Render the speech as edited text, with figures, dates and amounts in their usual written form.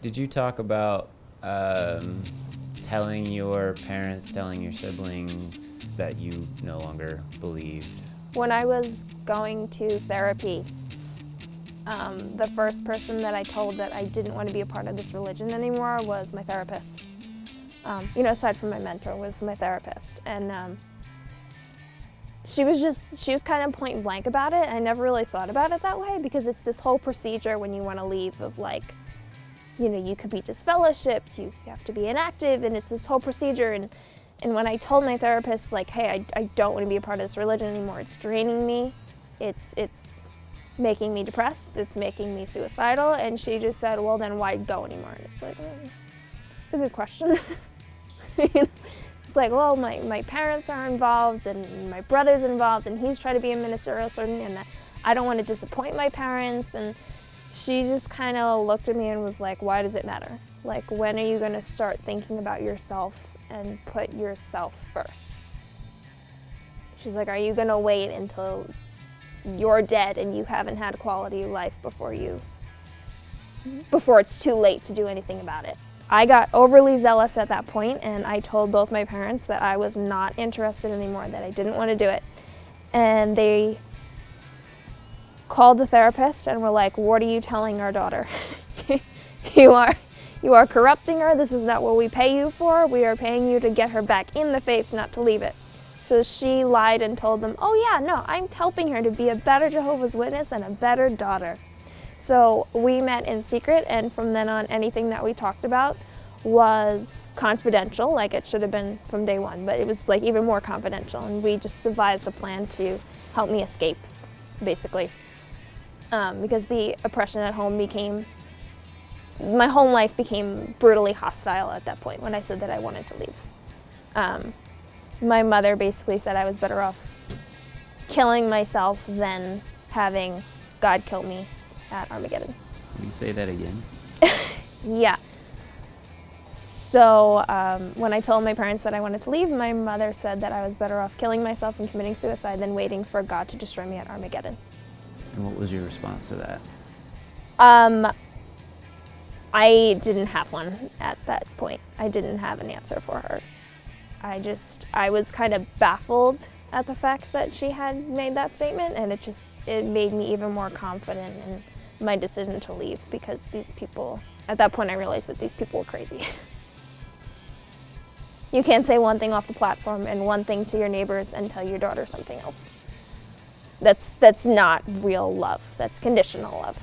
Did you talk about telling your parents, telling your sibling that you no longer believed? When I was going to therapy, the first person that I told that I didn't want to be a part of this religion anymore was my therapist. Aside from my mentor, was my therapist. And she was kind of point blank about it. I never really thought about it that way because it's this whole procedure when you want to leave of like, you could be disfellowshipped, you have to be inactive, and it's this whole procedure. And when I told my therapist, like, hey, I don't want to be a part of this religion anymore, it's draining me, it's making me depressed, it's making me suicidal, and she just said, well, then why go anymore? And it's like, it's a good question. It's like, well, my parents are involved, and my brother's involved, and he's trying to be a ministerial servant, and I don't want to disappoint my parents. And she just kind of looked at me and was like, why does it matter? Like, when are you going to start thinking about yourself and put yourself first? She's like, are you going to wait until you're dead and you haven't had quality life before it's too late to do anything about it? I got overly zealous at that point, and I told both my parents that I was not interested anymore, that I didn't want to do it. And they called the therapist and were like, what are you telling our daughter? You are corrupting her. This is not what we pay you for. We are paying you to get her back in the faith, not to leave it. So she lied and told them, oh yeah, no, I'm helping her to be a better Jehovah's Witness and a better daughter. So we met in secret, and from then on, anything that we talked about was confidential, like it should have been from day one, but it was like even more confidential, and we just devised a plan to help me escape, basically. Because the oppression at home my home life became brutally hostile at that point when I said that I wanted to leave. My mother basically said I was better off killing myself than having God kill me at Armageddon. Can you say that again? Yeah. So when I told my parents that I wanted to leave, my mother said that I was better off killing myself and committing suicide than waiting for God to destroy me at Armageddon. And what was your response to that? I didn't have one at that point. I didn't have an answer for her. I was kind of baffled at the fact that she had made that statement, and it made me even more confident in my decision to leave, because these people, at that point I realized that these people were crazy. You can't say one thing off the platform and one thing to your neighbors and tell your daughter something else. That's not real love. That's conditional love.